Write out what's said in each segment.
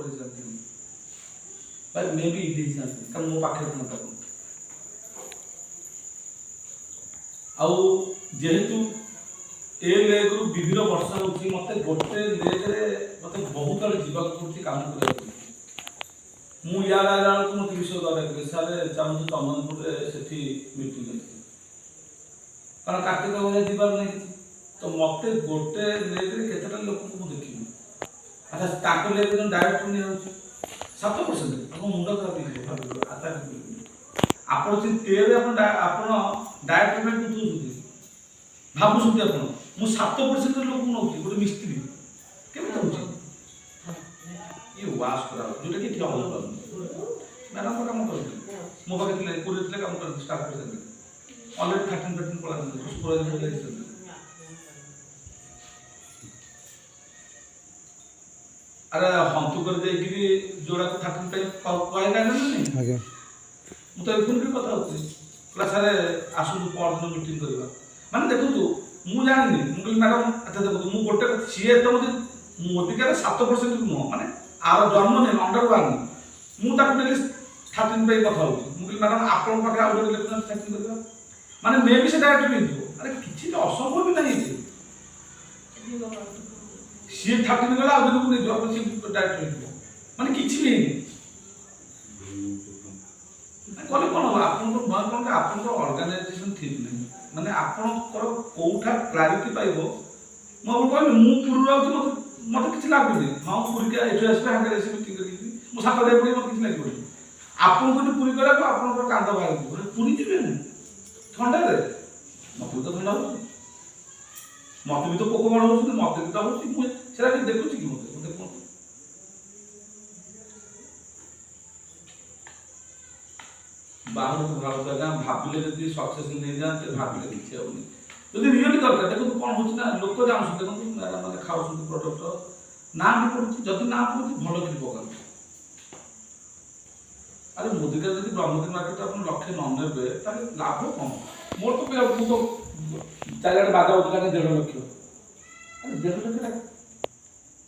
କରିସାରିଥିଲି ଭାଇ ମେ ବି ଇଡି ହେଇସାରିଥିଲି କାରଣ ମୋ ପାଖରେ ଥିଲା ତାକୁ ଆଉ ଯେହେତୁ ए लेग रु विभिन्न वर्ष होची मते गोटे लेग रे मते बहुत आड़े जीवाक पड़ती काम करबा मु यार आला को मते विषय दरा के सारे चाहू तमनपुर रे सेठी मीटिंग अछि कारण कार्तिक होय जीवार नै तो मते गोटे लेग रे केतेटा लोक को मु देखिबी अच्छा ताको लेग रे डायरेक्ट नै होची 7% हम मुंडा कर दी आता आपण से तेरे आपण डायरेक्ट पेमेंट को दूसुदी भाबु सुदी आपण मु 7% लोक नउची गोटे मिस्त्री केमते होची ये वास करा जोटा कि ठीक होला मैडम को काम करती मो बाके थिले पूरे थिले काम करती स्टाफ करते ऑलरेडी 13 पळा पूरा दिन ले चलते अरे हम तो कर दे कि जोड़ा को 13 पे कहै ना नहीं आगे मु तो फोन पे कथा होती क्लास रे आसु पर दिन मीटिंग करबा माने देखो तू मु जानि मु मैडम अच्छा देखो मु गोटे सीए तो मुझे मोदिका 7% नु माने आर जन्म ने अंडर वन मु ताको डेली 13 पे कथा होती मु मैडम आपन पाखे आ जोडे लेखन चेक करबा माने मे भी से डायरेक्ट भी दियो अरे किछि तो असंभव भी नहीं थी सीए 13 गला आ जो नहीं जो अपन से डायरेक्ट दियो माने किछि भी नहीं कोले कोन आपन को आपन को ऑर्गेनाइजेशन ठीक नहीं माने आपन को कोठा क्लैरिटी पाइबो मो कहले मु पुरु आउ मते किछ लागुनी हां पुरी के एठो आसे हां करे मीटिंग करी मु सात दे पड़ी मते किछ लागुनी आपन को पुरी करा को आपन को कांद बाहर पुरी दिबे न ठंडा रे मते तो ठंडा हो मते भी तो पोको बड़ हो मते तो हो मु सेरा के देखु कि मते कोन बाहर को भारत जगह भाबिले जदी सक्सेस नहीं जानते भाबिले किछ होनी जदी रियली दरकार देखो तो कोन होछ ना लोक जान सुते देखो माने खाउ सुते प्रोडक्ट ना भी पड़ुची जदी ना पड़ुची भलो कि पकड़ अरे मोदिका जदी ब्रह्मपुर मार्केट अपन लक्ष्य न नेबे ताले लाभ कम मोर तो पे मु तो चारियाडे बाजा उठला ने 1.5 लाख अरे 1.5 लाख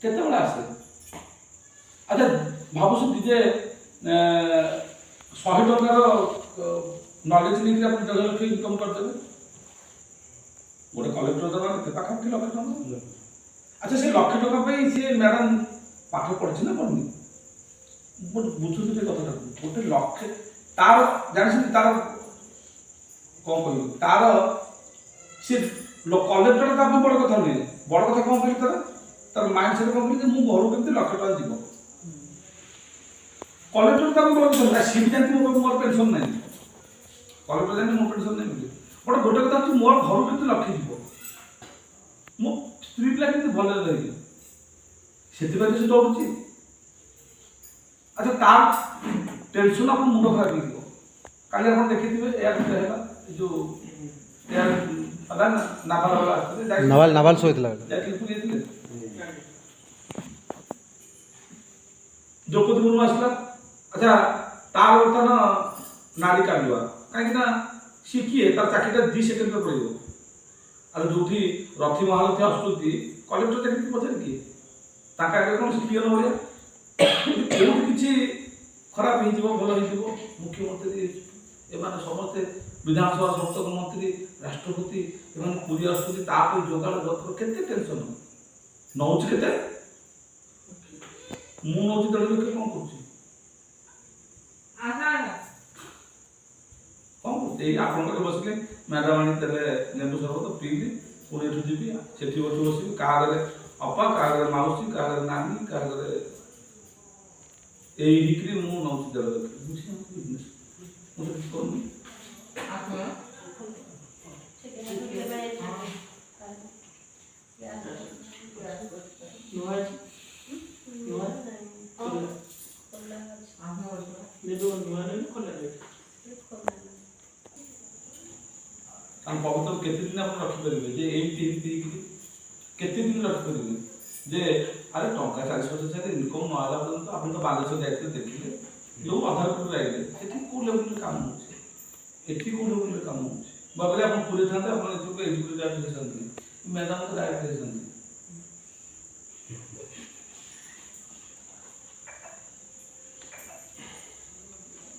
केते बडा आसे अच्छा भाबु से जे 100 टकार नॉलेज लेके अपन 1.5 लाख इनकम कर देबे गोटे कलेक्टर दरबार के पाखा के लाख टका अच्छा से लाख टका पे से मैडम पाठ पढ़छि ना पढ़नी बट बुझु ते कथा गोटे लाख तार जानि तार कोन कहू तार से कलेक्टर का बड़ कथा नहीं बड़ कथा कोन कहली तार माइंड सेट कोन कहली मु घर केते लाख टका जीवो कलेक्टर का बड़ कथा सीट जानती मोर पेंशन नहीं कलेक्टर जानती मोर पेंशन नहीं मिले बट गोटे कथा कि मोर घर केते लाख जीवो मो स्त्री पिला केते भले रही सेति बारे से डरुची अच्छा तार टेंशन अपन मुंड खराब हो गयो काली अपन देखिथिबे या कहला जो या पता ना नाबाल वाला आस्ते नाबाल सोइतला जाके पुरी दिले जो को दिन आसला अच्छा तार वर्तन नाड़ी काढवा काहे ना शिखिए तार चाकीटा 2 सेकंड रे पड़िबो अरे जोठी रथी महारथी आस्तुति कलेक्टर देखि पछरे की ताका आगे कोन क्लियर हो गया किछि खराब हो जीवो भलो हो जीवो मुख्यमंत्री एमाने समस्त विधानसभा संसद मंत्री राष्ट्रपति एमाने पूरी आस्तुति ताप जोगाड़ जत्र केते टेंशन नौच केते मु नौच दल के कोन करछि आहा कौन ए आपन के बसले मैडम आनी तले नेबु सरबत पीली पुणी एठु जीबी सेठी बसि कागरे अपा कागरे माउसी कागरे नानी कागरे ए हिकरी मु नौची दल बुझी बिजनेस मुझे कोन आपन हम पवित्र केते दिन अपन रखि परिबे जे एई तीन केते दिन रखि परिबे जे अरे टंका 40% से इनकम न आला पर्यंत अपन तो बालेश्वर जाइते देखिले यो आधार कार्ड आइले सेठी को लेवल के काम होचे एठी को लेवल के काम होचे बाबरे अपन पूरे थांते अपन एतो को एजुकेट जाते संती मैदान तो डायरेक्ट संती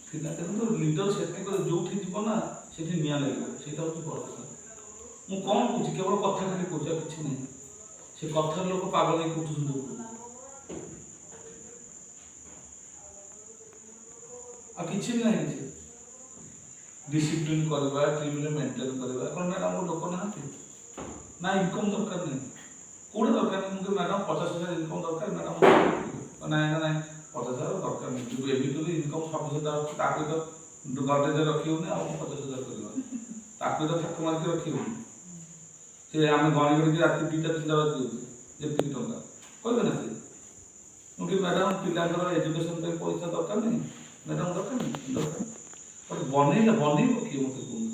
ठीक है देखो लीडर से जो जीव ना से निया लगे से बड़ कथा मुझे कौन कौच केवल कथा खाली कौच कि नहीं से कथार लोक पागल हो किसी ना डिसिप्लिन करवा टीम मेंटेन करवा कौन मैडम लोक ना ना इनकम दरकार नहीं कौटे दरकार नहीं मुझे मैडम 50,000 इनकम दरकार मैडम ना ना 50,000 दरकार नहीं जो एमती इनकम 100,000 तो गडरेज रखी होनी आ 50,000 कर तो थक मार्क रखी होनी से आम गणी गणी रात 2टा 3टा रात जी टंका कहे ना सी मुझे मैडम पिलांर एजुकेशन पैसा दरकार नहीं मैडम दरकार नहीं दरकार बनईला बनईब किए मत कहूँ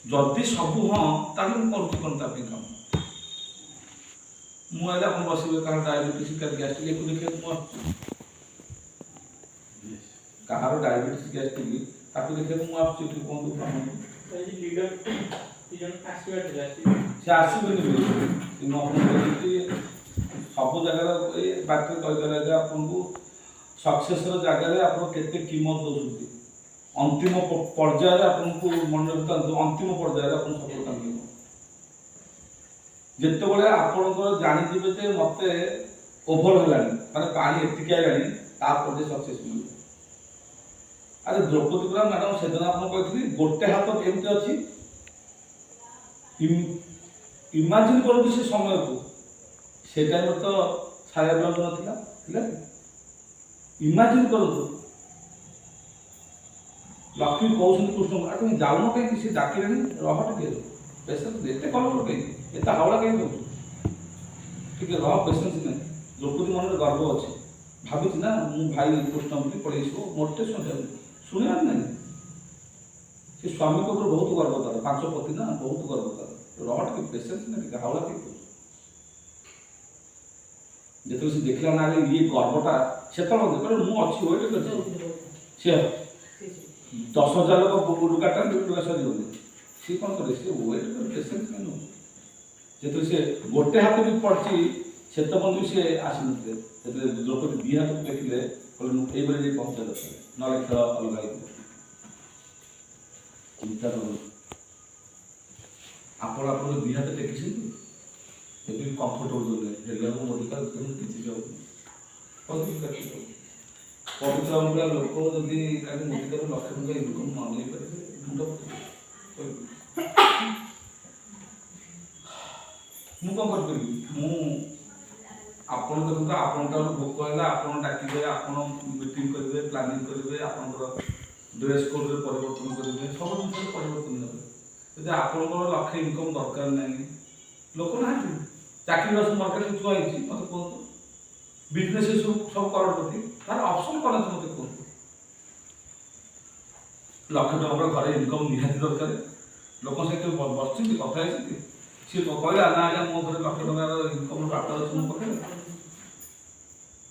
जदि सब हाँ ताकि मुझे कौन कम मुझे आप बसवे कह डायबिटीज क्या गैस्ट्रिक को देखिए कहार डायबिटीज गैस्ट्रिक ताकू देखिए मुझे कहूँ से आसबे सब जगह बात कहीदेला आपको सक्सेस जगह आप कीमत दौरान अंतिम पर्यायर आपको मन रखता अंतिम पर्यायर आप सफलता मिल जिते आपंकर जानीजे जे मत ओभर है माने पानी एतिक आनी सक्सेस मिल अरे द्रौपदी पुरा मैडम से दिन आप कही गोटे हाथ केमती अच्छी इमाजिन कर से समय को से टाइम तो छाया ब्लाउज ना इमाजिन करूँ लक्ष्मी कहते कृष्ण तुम जाऊन कहीं सी डाकिले रह टे पेसेंस एत कल कहीं एत हावड़ा कहीं दो ठीक है रह पेसेंस नहीं द्रौपदी मन में गर्व अच्छे भावी ना मु भाई कृष्ण बोली पड़े मोटे शुणा नहीं से स्वामी के ऊपर बहुत गर्व तार 5 पति ना बहुत गर्व तार रह टे पेसेंस नहीं हावड़ा कहीं दो जो से देखला ना ये गर्वटा से मुझे वेट कर 10,000 लोग लुगाटा लुगा सर सी कौन करे सी वेट कर पेसेंस नहीं जो से गोटे हाथ भी पड़ी से बंधु सी आसन द्रौपदी 2 हाथ देखिले ये पहुंचा दरकार ना खेल अलग चिंता आप 2 हाथ टेकी कंफर्टेबल अधिकार किसी पवित्र अनुकूल लोक जदि मोदी लक्ष टका इनकम न नहीं पारे मुंड मु कौन करी आप देखो आपण भोक है आप डाकिबे आप मीटिंग करेंगे प्लानिंग करेंगे आप ड्रेस कोड परिवर्तन करेंगे सब जिन परिवर्तन जब आपंकर लक्ष्य इनकम दरकार नहीं लोक ना चाकरी बास मार्केट छुआ मत कहतु बिजनेस सब करोड़पति तार ऑप्शन कौन है मत कहतु लक्ष टका घर इनकम निहाती दरकार लोक सहित बस कथा सी कहला ना आज्ञा मो घर लक्ष टका इनकम प्राप्त अच्छे मो पाखे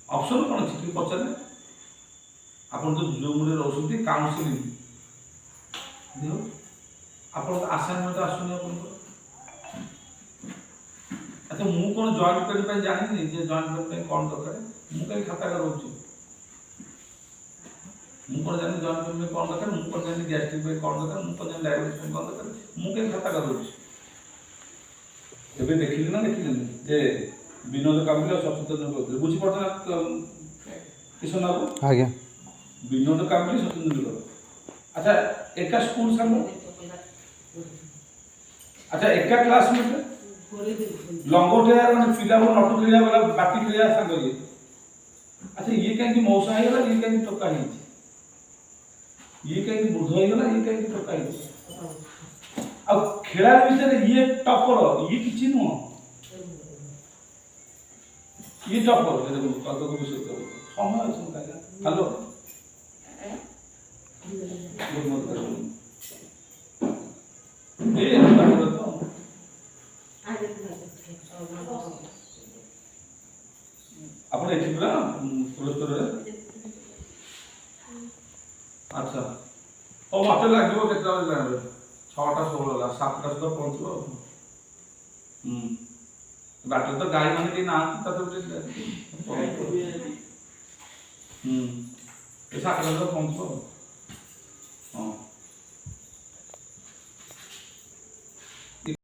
ऑप्शन कौन अच्छी पचारे आप जो मूल्य रोचे काउनसिलिंग आप आसाइनमेंट आसुनि आप अच्छा मु कौन जॉइंट पेन जानी जॉइंट पेन कौन दरकार मुझे खाता कर रोचे मुझे जानी जॉइंट पेन कौन दरकार मुझे जानी गैस्ट्रिक पे कौन दरकार मुझे जानी डायबिटीज पे कौन दरकार मुझे खाता कर रोचे एबे देखिले ना देखिले जे विनोद कामले और सत्येंद्र गौतम बुझी पड़ता किशन बाबू आज्ञा विनोद कामले सत्येंद्र गौतम अच्छा एका स्कूल संग अच्छा एका क्लासमेट लंगोटे माने पिला को नटु खेलिया वाला बाटी खेलिया संग ये अच्छा ये कहीं मौसा है वाला ये कहीं टोका है ये कहीं बुध है वाला ये कहीं टोका है अब खेला विषय ये टॉपर ये किछि नो ये टॉपर देखो कत को विषय समय আছে हेलो ये ଆପଣ ଏଠି ପୁରା ପୁରସ୍କାରରେ ଆଚ୍ଛା ହଉ ମୋତେ ଲାଗିବ କେତେବେଳେ ଜାଣିବେ 6ଟା 16 ହେଲା 7ଟା ସୁଦ୍ଧା ପହଞ୍ଚିବ ବାଟରେ ତ ଗାଈ ମାନେ କେହି ନାହାନ୍ତି ତାକୁ ପଇସା ଆକାରରେ ପହଞ୍ଚିବ।